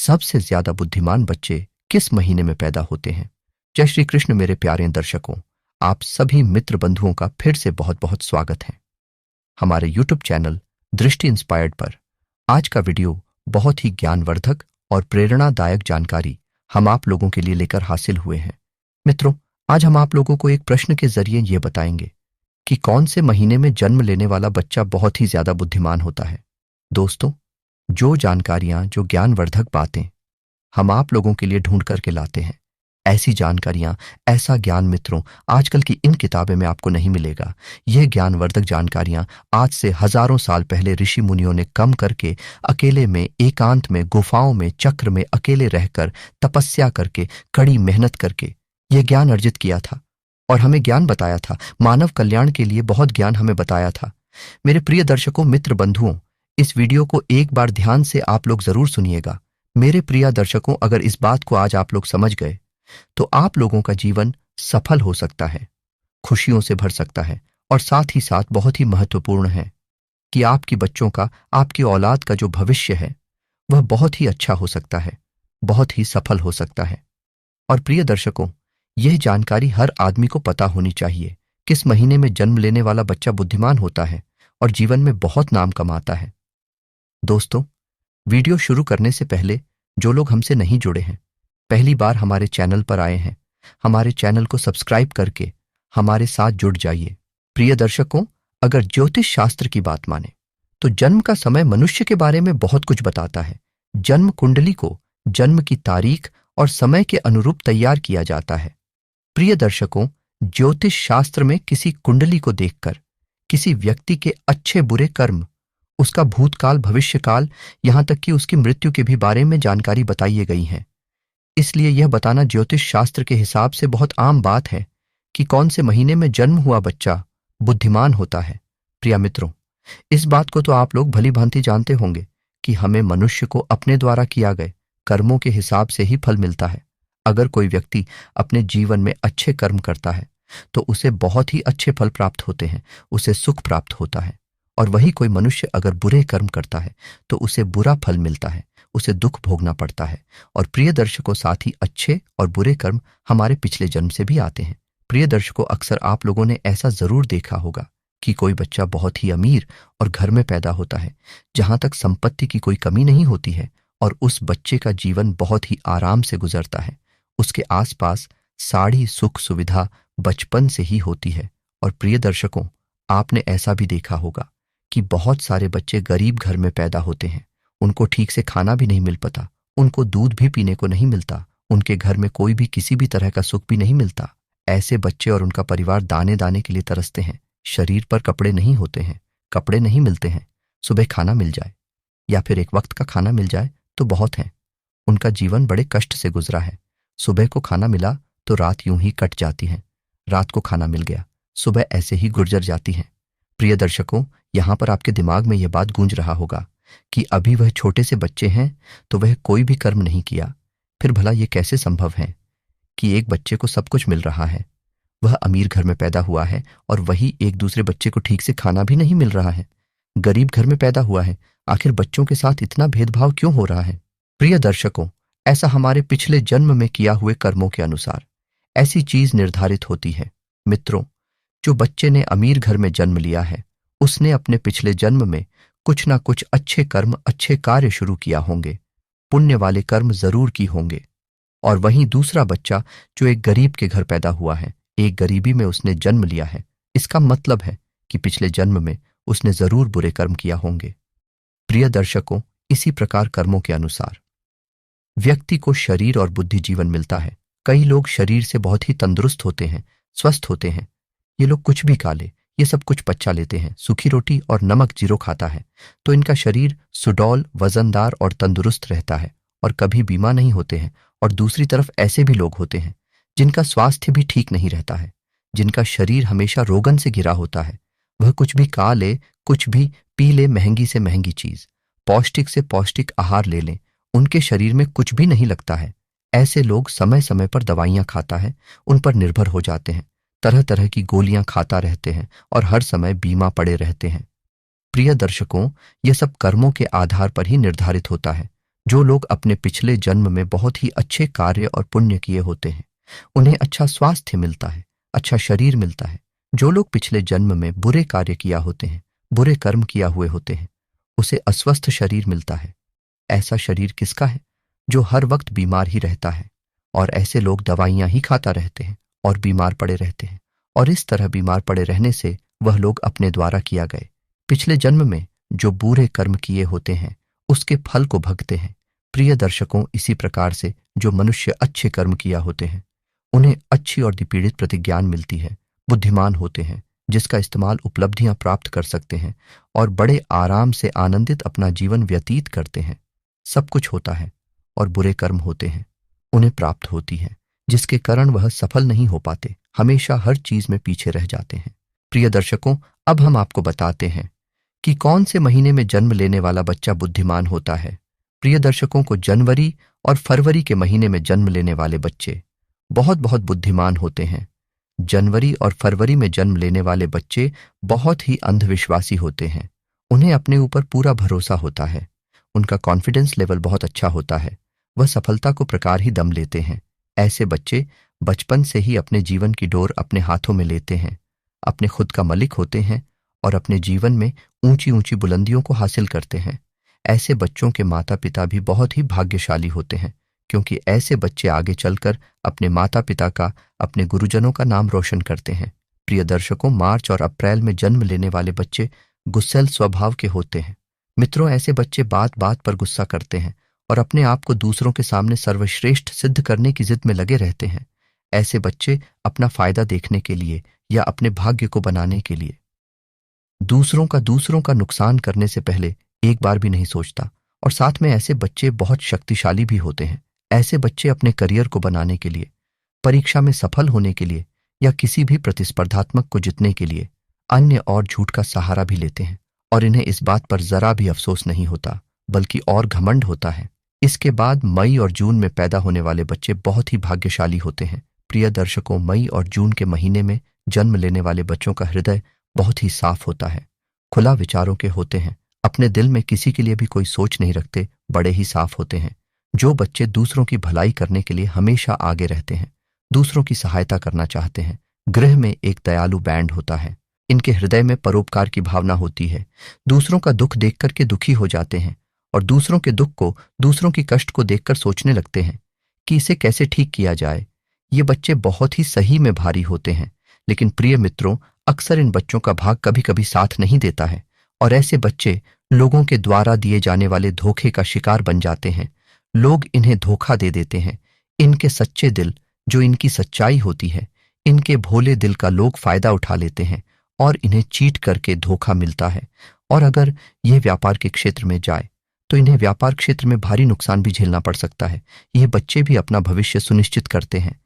सबसे ज्यादा बुद्धिमान बच्चे किस महीने में पैदा होते हैं? जय श्री कृष्ण मेरे प्यारे दर्शकों, आप सभी मित्र बंधुओं का फिर से बहुत बहुत स्वागत है हमारे यूट्यूब चैनल दृष्टि इंस्पायर्ड पर। आज का वीडियो बहुत ही ज्ञानवर्धक और प्रेरणादायक जानकारी हम आप लोगों के लिए लेकर हासिल हुए हैं। मित्रों, आज हम आप लोगों को एक प्रश्न के जरिए यह बताएंगे कि कौन से महीने में जन्म लेने वाला बच्चा बहुत ही ज्यादा बुद्धिमान होता है। दोस्तों, जो जानकारियां, जो ज्ञानवर्धक बातें हम आप लोगों के लिए ढूंढ करके लाते हैं, ऐसी जानकारियां, ऐसा ज्ञान मित्रों आजकल की इन किताबें में आपको नहीं मिलेगा। यह ज्ञानवर्धक जानकारियां आज से हजारों साल पहले ऋषि मुनियों ने कम करके अकेले में, एकांत में, गुफाओं में, चक्र में अकेले रहकर, तपस्या करके, कड़ी मेहनत करके यह ज्ञान अर्जित किया था और हमें ज्ञान बताया था। मानव कल्याण के लिए बहुत ज्ञान हमें बताया था। मेरे प्रिय दर्शकों, मित्र बंधुओं, इस वीडियो को एक बार ध्यान से आप लोग जरूर सुनिएगा। मेरे प्रिय दर्शकों, अगर इस बात को आज आप लोग समझ गए तो आप लोगों का जीवन सफल हो सकता है, खुशियों से भर सकता है और साथ ही साथ बहुत ही महत्वपूर्ण है कि आपकी बच्चों का, आपकी औलाद का जो भविष्य है वह बहुत ही अच्छा हो सकता है, बहुत ही सफल हो सकता है। और प्रिय दर्शकों, यह जानकारी हर आदमी को पता होनी चाहिए। किस महीने में जन्म लेने वाला बच्चा बुद्धिमान होता है और जीवन में बहुत नाम कमाता है। दोस्तों, वीडियो शुरू करने से पहले जो लोग हमसे नहीं जुड़े हैं, पहली बार हमारे चैनल पर आए हैं, हमारे चैनल को सब्सक्राइब करके हमारे साथ जुड़ जाइए। प्रिय दर्शकों, अगर ज्योतिष शास्त्र की बात माने तो जन्म का समय मनुष्य के बारे में बहुत कुछ बताता है। जन्म कुंडली को जन्म की तारीख और समय के अनुरूप तैयार किया जाता है। प्रिय दर्शकों, ज्योतिष शास्त्र में किसी कुंडली को देखकर किसी व्यक्ति के अच्छे बुरे कर्म, उसका भूतकाल, भविष्यकाल, यहां तक कि उसकी मृत्यु के भी बारे में जानकारी बताई गई है। इसलिए यह बताना ज्योतिष शास्त्र के हिसाब से बहुत आम बात है कि कौन से महीने में जन्म हुआ बच्चा बुद्धिमान होता है। प्रिय मित्रों, इस बात को तो आप लोग भली भांति जानते होंगे कि हमें मनुष्य को अपने द्वारा किया गए कर्मों के हिसाब से ही फल मिलता है। अगर कोई व्यक्ति अपने जीवन में अच्छे कर्म करता है तो उसे बहुत ही अच्छे फल प्राप्त होते हैं, उसे सुख प्राप्त होता है। और वही कोई मनुष्य अगर बुरे कर्म करता है तो उसे बुरा फल मिलता है, उसे दुख भोगना पड़ता है। और प्रिय दर्शकों, साथ ही अच्छे और बुरे कर्म हमारे पिछले जन्म से भी आते हैं। प्रिय दर्शकों, अक्सर आप लोगों ने ऐसा जरूर देखा होगा कि कोई बच्चा बहुत ही अमीर और घर में पैदा होता है जहां तक संपत्ति की कोई कमी नहीं होती है और उस बच्चे का जीवन बहुत ही आराम से गुजरता है। उसके आसपास सारी सुख सुविधा बचपन से ही होती है। और प्रिय दर्शकों, आपने ऐसा भी देखा होगा कि बहुत सारे बच्चे गरीब घर में पैदा होते हैं, उनको ठीक से खाना भी नहीं मिल पाता, उनको दूध भी पीने को नहीं मिलता, उनके घर में कोई भी किसी भी तरह का सुख भी नहीं मिलता। ऐसे बच्चे और उनका परिवार दाने दाने के लिए तरसते हैं। शरीर पर कपड़े नहीं होते हैं, कपड़े नहीं मिलते हैं, सुबह खाना मिल जाए या फिर एक वक्त का खाना मिल जाए तो बहुत है। उनका जीवन बड़े कष्ट से गुजरा है। सुबह को खाना मिला तो रात यूं ही कट जाती है, रात को खाना मिल गया, सुबह ऐसे ही गुजर जाती है। प्रिय दर्शकों, यहां पर आपके दिमाग में यह बात गूंज रहा होगा कि अभी वह छोटे से बच्चे हैं तो वह कोई भी कर्म नहीं किया, फिर भला यह कैसे संभव है कि एक बच्चे को सब कुछ मिल रहा है, वह अमीर घर में पैदा हुआ है और वही एक दूसरे बच्चे को ठीक से खाना भी नहीं मिल रहा है। गरीब घर में पैदा हुआ है, आखिर बच्चों के साथ इतना भेदभाव क्यों हो रहा है? प्रिय दर्शकों, ऐसा हमारे पिछले जन्म में किया हुए कर्मों के अनुसार ऐसी चीज निर्धारित होती है। मित्रों, जो बच्चे ने अमीर घर में जन्म लिया है उसने अपने पिछले जन्म में कुछ ना कुछ अच्छे कर्म, अच्छे कार्य शुरू किया होंगे, पुण्य वाले कर्म जरूर की होंगे। और वहीं दूसरा बच्चा जो एक गरीब के घर पैदा हुआ है, एक गरीबी में उसने जन्म लिया है, इसका मतलब है कि पिछले जन्म में उसने जरूर बुरे कर्म किया होंगे। प्रिय दर्शकों, इसी प्रकार कर्मों के अनुसार व्यक्ति को शरीर और बुद्धि जीवन मिलता है। कई लोग शरीर से बहुत ही तंदुरुस्त होते हैं, स्वस्थ होते हैं। ये लोग कुछ भी खा ले, ये सब कुछ पचा लेते हैं। सूखी रोटी और नमक जीरो खाता है तो इनका शरीर सुडौल, वजनदार और तंदुरुस्त रहता है और कभी बीमार नहीं होते हैं। और दूसरी तरफ ऐसे भी लोग होते हैं जिनका स्वास्थ्य भी ठीक नहीं रहता है, जिनका शरीर हमेशा रोगन से घिरा होता है। वह कुछ भी खा ले, कुछ भी पी ले, महंगी से महंगी चीज, पौष्टिक से पौष्टिक आहार ले लें, उनके शरीर में कुछ भी नहीं लगता है। ऐसे लोग समय समय पर दवाइयां खाता है, उन पर निर्भर हो जाते हैं, तरह तरह की गोलियां खाता रहते हैं और हर समय बीमा पड़े रहते हैं। प्रिय दर्शकों, यह सब कर्मों के आधार पर ही निर्धारित होता है। जो लोग अपने पिछले जन्म में बहुत ही अच्छे कार्य और पुण्य किए होते हैं, उन्हें अच्छा स्वास्थ्य मिलता है, अच्छा शरीर मिलता है। जो लोग पिछले जन्म में बुरे कार्य किया होते हैं, बुरे कर्म किया हुए होते हैं, उसे अस्वस्थ शरीर मिलता है। ऐसा शरीर किसका है? जो हर वक्त बीमार ही रहता है, और ऐसे लोग दवाइयां ही खाता रहते हैं और बीमार पड़े रहते हैं। और इस तरह बीमार पड़े रहने से वह लोग अपने द्वारा किया गए पिछले जन्म में जो बुरे कर्म किए होते हैं, उसके फल को भोगते हैं। प्रिय दर्शकों, इसी प्रकार से जो मनुष्य अच्छे कर्म किया होते हैं, उन्हें अच्छी और दिपीड़ित प्रतिज्ञान मिलती है, बुद्धिमान होते हैं, जिसका इस्तेमाल उपलब्धियां प्राप्त कर सकते हैं और बड़े आराम से आनंदित अपना जीवन व्यतीत करते हैं। सब कुछ होता है और बुरे कर्म होते हैं, उन्हें प्राप्त होती है, जिसके कारण वह सफल नहीं हो पाते, हमेशा हर चीज में पीछे रह जाते हैं। प्रिय दर्शकों, अब हम आपको बताते हैं कि कौन से महीने में जन्म लेने वाला बच्चा बुद्धिमान होता है। प्रिय दर्शकों को जनवरी और फरवरी के महीने में जन्म लेने वाले बच्चे बहुत बहुत बुद्धिमान होते हैं। जनवरी और फरवरी में जन्म लेने वाले बच्चे बहुत ही अंधविश्वासी होते हैं। उन्हें अपने ऊपर पूरा भरोसा होता है, उनका कॉन्फिडेंस लेवल बहुत अच्छा होता है, वह सफलता को प्रकार ही दम लेते हैं। ऐसे बच्चे बचपन से ही अपने जीवन की डोर अपने हाथों में लेते हैं, अपने खुद का मालिक होते हैं और अपने जीवन में ऊंची ऊंची बुलंदियों को हासिल करते हैं। ऐसे बच्चों के माता पिता भी बहुत ही भाग्यशाली होते हैं, क्योंकि ऐसे बच्चे आगे चलकर अपने माता पिता का, अपने गुरुजनों का नाम रोशन करते हैं। प्रिय दर्शकों, मार्च और अप्रैल में जन्म लेने वाले बच्चे गुस्सैल स्वभाव के होते हैं। मित्रों, ऐसे बच्चे बात बात पर गुस्सा करते हैं और अपने आप को दूसरों के सामने सर्वश्रेष्ठ सिद्ध करने की जिद में लगे रहते हैं। ऐसे बच्चे अपना फायदा देखने के लिए या अपने भाग्य को बनाने के लिए दूसरों का नुकसान करने से पहले एक बार भी नहीं सोचता। और साथ में ऐसे बच्चे बहुत शक्तिशाली भी होते हैं। ऐसे बच्चे अपने करियर को बनाने के लिए, परीक्षा में सफल होने के लिए या किसी भी प्रतिस्पर्धात्मक को जीतने के लिए अन्य और झूठ का सहारा भी लेते हैं, और इन्हें इस बात पर जरा भी अफसोस नहीं होता, बल्कि और घमंड होता है। इसके बाद मई और जून में पैदा होने वाले बच्चे बहुत ही भाग्यशाली होते हैं। प्रिय दर्शकों, मई और जून के महीने में जन्म लेने वाले बच्चों का हृदय बहुत ही साफ होता है, खुला विचारों के होते हैं, अपने दिल में किसी के लिए भी कोई सोच नहीं रखते, बड़े ही साफ होते हैं। जो बच्चे दूसरों की भलाई करने के लिए हमेशा आगे रहते हैं, दूसरों की सहायता करना चाहते हैं, गृह में एक दयालु बैंड होता है, इनके हृदय में परोपकार की भावना होती है, दूसरों का दुख देख करके दुखी हो जाते हैं और दूसरों के दुख को, दूसरों की कष्ट को देखकर सोचने लगते हैं कि इसे कैसे ठीक किया जाए। ये बच्चे बहुत ही सही में भारी होते हैं, लेकिन प्रिय मित्रों, अक्सर इन बच्चों का भाग कभी कभी साथ नहीं देता है और ऐसे बच्चे लोगों के द्वारा दिए जाने वाले धोखे का शिकार बन जाते हैं। लोग इन्हें धोखा दे देते हैं। इनके सच्चे दिल, जो इनकी सच्चाई होती है, इनके भोले दिल का लोग फायदा उठा लेते हैं और इन्हें चीट करके धोखा मिलता है। और अगर यह व्यापार के क्षेत्र में जाए तो इन्हें व्यापार क्षेत्र में भारी नुकसान भी झेलना पड़ सकता है। ये बच्चे भी अपना भविष्य सुनिश्चित करते हैं।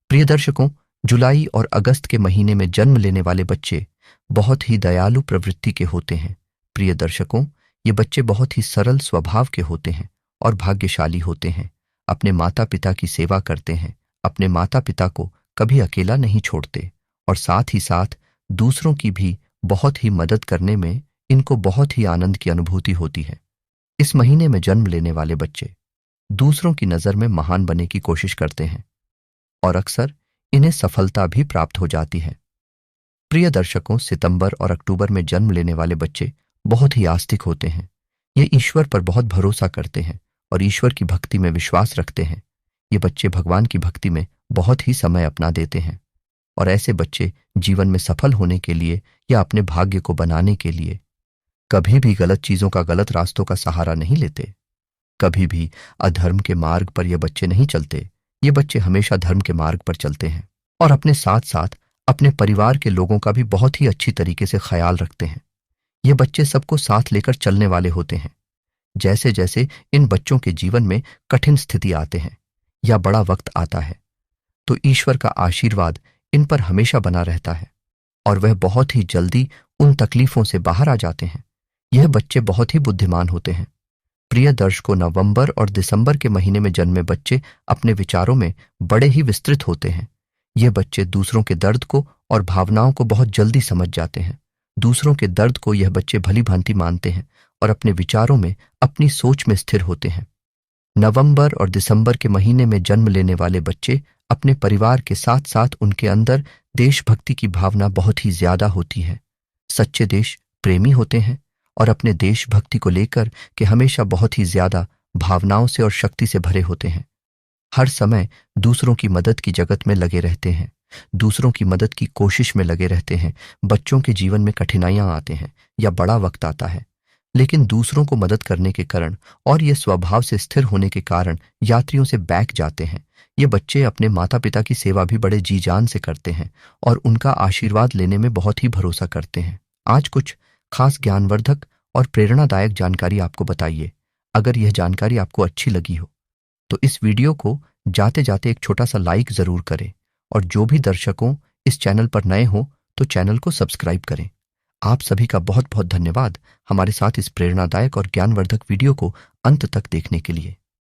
प्रिय दर्शकों, जुलाई और अगस्त के महीने में जन्म लेने वाले बच्चे बहुत ही दयालु प्रवृत्ति के होते हैं। प्रिय दर्शकों, ये बच्चे बहुत ही सरल स्वभाव के होते हैं और भाग्यशाली होते हैं। अपने माता पिता की सेवा करते हैं, अपने माता पिता को कभी अकेला नहीं छोड़ते और साथ ही साथ दूसरों की भी बहुत ही मदद करने में इनको बहुत ही आनंद की अनुभूति होती है। इस महीने में जन्म लेने वाले बच्चे दूसरों की नजर में महान बनने की कोशिश करते हैं और अक्सर इन्हें सफलता भी प्राप्त हो जाती है। प्रिय दर्शकों, सितंबर और अक्टूबर में जन्म लेने वाले बच्चे बहुत ही आस्तिक होते हैं। ये ईश्वर पर बहुत भरोसा करते हैं और ईश्वर की भक्ति में विश्वास रखते हैं। ये बच्चे भगवान की भक्ति में बहुत ही समय अपना देते हैं और ऐसे बच्चे जीवन में सफल होने के लिए या अपने भाग्य को बनाने के लिए कभी भी गलत चीजों का, गलत रास्तों का सहारा नहीं लेते। कभी भी अधर्म के मार्ग पर ये बच्चे नहीं चलते। ये बच्चे हमेशा धर्म के मार्ग पर चलते हैं और अपने साथ साथ अपने परिवार के लोगों का भी बहुत ही अच्छी तरीके से ख्याल रखते हैं। ये बच्चे सबको साथ लेकर चलने वाले होते हैं। जैसे जैसे इन बच्चों के जीवन में कठिन स्थिति आते हैं या बड़ा वक्त आता है, तो ईश्वर का आशीर्वाद इन पर हमेशा बना रहता है और वह बहुत ही जल्दी उन तकलीफों से बाहर आ जाते हैं। यह बच्चे बहुत ही बुद्धिमान होते हैं। प्रिय दर्शकों, नवंबर और दिसंबर के महीने में जन्मे बच्चे अपने विचारों में बड़े ही विस्तृत होते हैं। ये बच्चे दूसरों के दर्द को और भावनाओं को बहुत जल्दी समझ जाते हैं। दूसरों के दर्द को यह बच्चे भली भांति मानते हैं और अपने विचारों में, अपनी सोच में स्थिर होते हैं। नवंबर और दिसंबर के महीने में जन्म लेने वाले बच्चे अपने परिवार के साथ साथ उनके अंदर देशभक्ति की भावना बहुत ही ज्यादा होती है। सच्चे देश प्रेमी होते हैं और अपने देशभक्ति को लेकर के हमेशा बहुत ही ज्यादा भावनाओं से और शक्ति से भरे होते हैं। हर समय दूसरों की मदद की जगत में लगे रहते हैं, दूसरों की मदद की कोशिश में लगे रहते हैं। बच्चों के जीवन में कठिनाइयां आते हैं या बड़ा वक्त आता है, लेकिन दूसरों को मदद करने के कारण और ये स्वभाव से स्थिर होने के कारण यात्रियों से बैक जाते हैं। ये बच्चे अपने माता पिता की सेवा भी बड़े जी जान से करते हैं और उनका आशीर्वाद लेने में बहुत ही भरोसा करते हैं। आज कुछ खास ज्ञानवर्धक और प्रेरणादायक जानकारी आपको बताइए। अगर यह जानकारी आपको अच्छी लगी हो तो इस वीडियो को जाते जाते एक छोटा सा लाइक जरूर करें, और जो भी दर्शकों इस चैनल पर नए हो तो चैनल को सब्सक्राइब करें। आप सभी का बहुत बहुत धन्यवाद हमारे साथ इस प्रेरणादायक और ज्ञानवर्धक वीडियो को अंत तक देखने के लिए।